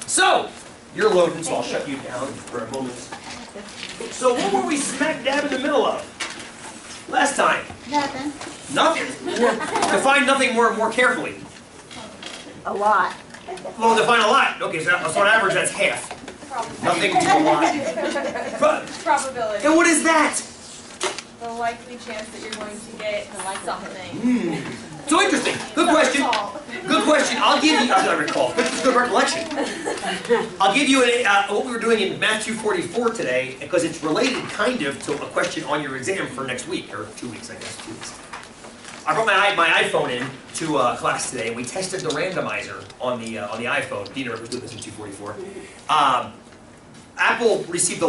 So, you're loading, so I'll shut you down for a moment. So what were we smack dab in the middle of last time? Nothing. Nothing? Define nothing more carefully. A lot. Well, define a lot. Okay, so on average that's half. Nothing to a lot. Probability. And what is that? The likely chance that you're going to get something. So interesting. Good question. Good question. I'll give you, I recall, good recollection. I'll give you what we were doing in Math 244 today, because it's related kind of to a question on your exam for next week, or 2 weeks, I guess, 2 weeks. I brought my iPhone in to class today, and we tested the randomizer on the iPhone. Dina was doing this in 244. Apple received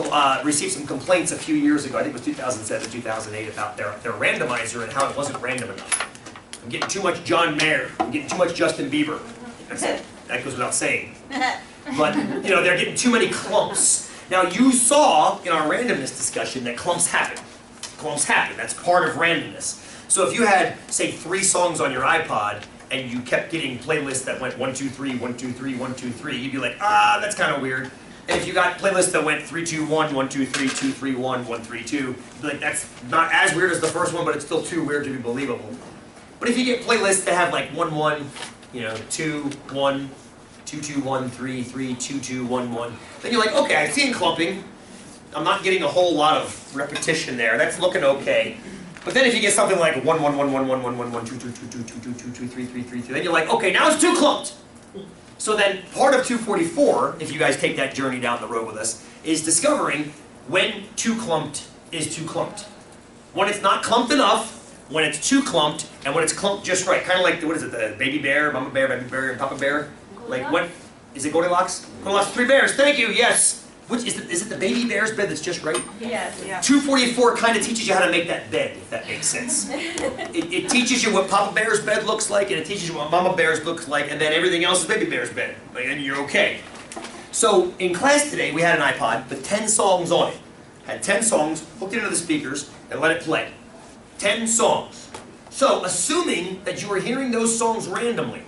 some complaints a few years ago, I think it was 2007, 2008, about their randomizer and how it wasn't random enough. I'm getting too much John Mayer. I'm getting too much Justin Bieber. That goes without saying. But, you know, they're getting too many clumps. Now, you saw in our randomness discussion that clumps happen. Clumps happen. That's part of randomness. So if you had, say, 3 songs on your iPod, and you kept getting playlists that went 1, 2, 3, 1, 2, 3, 1, 2, 3, you'd be like, that's kind of weird. And if you got playlists that went 3, 2, 1, 1, 2, 3, 2, 3, 1, 1, 3, 2, you'd be like, that's not as weird as the first one, but it's still too weird to be believable. But if you get playlists that have like 1, 1, you know, 2, 1, 2, 2, 1, 3, 3, 2, 2, 1, 1, then you're like, okay, I'm seeing clumping. I'm not getting a whole lot of repetition there. That's looking okay. But then if you get something like 1, 1, 1, 1, 1, 1, 1, 1, 2, 2, 2, 2, 2, 2, 2, 2, 3, 3, 3, 3, then you're like, okay, now it's too clumped. So then part of 244, if you guys take that journey down the road with us, is discovering when too clumped is too clumped. When it's not clumped enough, when it's too clumped, and when it's clumped just right. Kind of like, what is it, the baby bear, mama bear, baby bear, and papa bear? Like what, is it Goldilocks? Goldilocks, 3 bears, thank you, yes. Which, is it the baby bear's bed that's just right? Yes. Yeah. 244 kind of teaches you how to make that bed, if that makes sense. It teaches you what Papa Bear's bed looks like, and it teaches you what Mama Bear's looks like, and then everything else is Baby Bear's bed. And you're okay. So in class today, we had an iPod with 10 songs on it. Had 10 songs, hooked it into the speakers, and let it play. 10 songs. So assuming that you were hearing those songs randomly,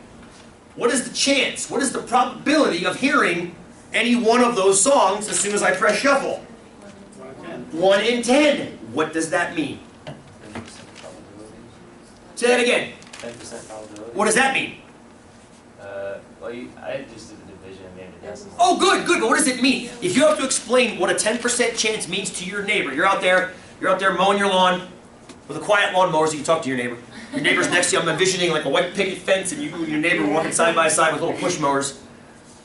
what is the chance, what is the probability of hearing any one of those songs as soon as I press shuffle? 1 in 10. What does that mean? 10% Say that again. 10% probability. What does that mean? Well, I just did the division and named it decimal. Oh, good, good. But what does it mean? If you have to explain what a 10% chance means to your neighbor, you're out there mowing your lawn with a quiet lawnmower, so you can talk to your neighbor. Your neighbor's next to you. I'm envisioning like a white picket fence, and you and your neighbor walking side by side with little push mowers.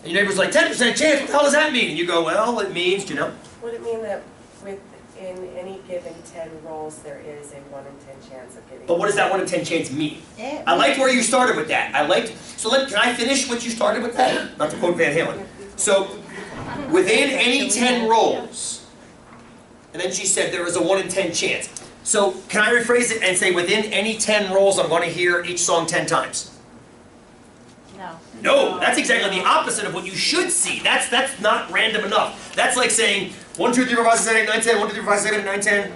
And your neighbor's like, 10% chance, what the hell does that mean? And you go, well, it means, you know. Would it mean that within any given 10 rolls, there is a 1 in 10 chance of getting... But what does that 1 in 10 chance mean? I liked where you started with that. Can I finish what you started with that? Not to quote Van Halen. So, within any 10 rolls, and then she said there is a 1 in 10 chance. So, can I rephrase it and say within any 10 rolls, I'm going to hear each song 10 times? No, that's exactly the opposite of what you should see. That's not random enough. That's like saying 1, 2, 3, 4, 5, 6, 7, 8, 9, 10, 1, 2, 3, 4, 5, 6, 7, 8, 9, 10.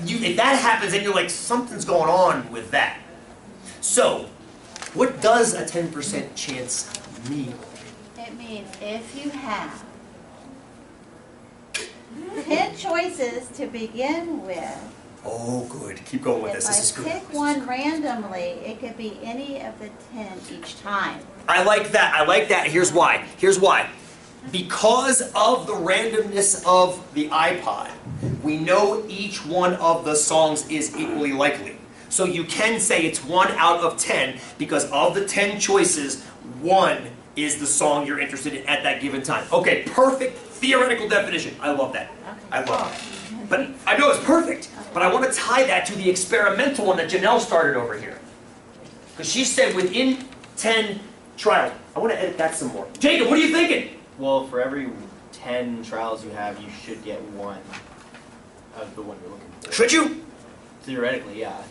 If that happens, then you're like, something's going on with that. So, what does a 10% chance mean? It means if you have 10 choices to begin with, Oh, good. Keep going with this. This is if I good. pick one randomly, it could be any of the 10 each time. I like that. I like that. Here's why. Here's why. Because of the randomness of the iPod, we know each one of the songs is equally likely. So you can say it's 1 out of 10 because of the 10 choices, 1 is the song you're interested in at that given time. Okay, perfect theoretical definition. I love that. I love that. But I know it's perfect, but I want to tie that to the experimental one that Janelle started over here. Because she said within 10 trials. I want to edit that some more. Jacob, what are you thinking? Well, for every 10 trials you have, you should get 1 of the one you're looking for. Should you? Theoretically, yeah.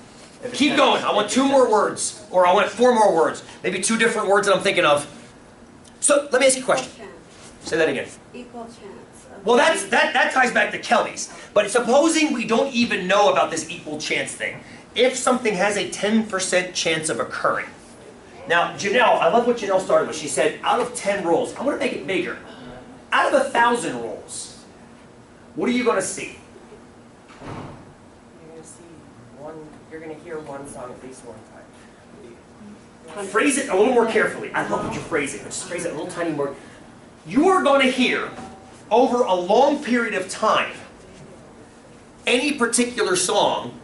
Keep going. I want 2 more words. Or I want 4 more words. Maybe 2 different words that I'm thinking of. So, let me ask you a question. Say that again. Equal chance. Well, that ties back to Kelly's. But supposing we don't even know about this equal chance thing. If something has a 10% chance of occurring, Now, Janelle, I love what Janelle started with. She said, out of 10 rolls, I'm going to make it bigger. Out of 1,000 rolls, what are you going to see? You're gonna see you're gonna hear one song at least one time. Phrase it a little more carefully. I love what you're phrasing. Just phrase it a little tiny more. You are going to hear, over a long period of time, any particular song,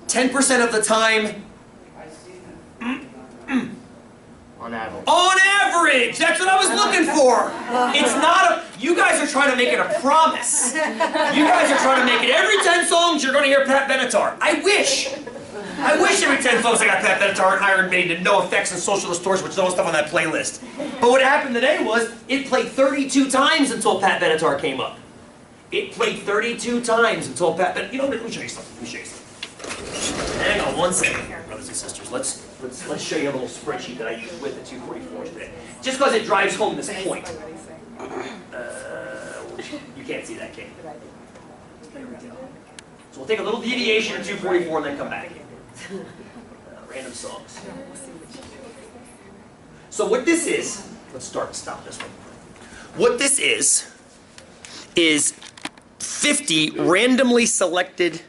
10% of the time, On average. on average. That's what I was looking for. It's not a, you guys are trying to make it a promise. You guys are trying to make it every 10 songs you're going to hear Pat Benatar. I wish every 10 songs I got Pat Benatar and Iron Maiden, No Effects and Social Distortion, which is all stuff on that playlist. But what happened today was, it played 32 times until Pat Benatar came up. It played 32 times until Pat Benatar, you know, let me show you something, Hang on one second here, brothers and sisters. Let's show you a little spreadsheet that I used with the 244s today. Just because it drives home this point. You can't see that, can you? There we go. So we'll take a little deviation of 244 and then come back. Random songs. So what this is, let's start and stop this one. What this is 50 randomly selected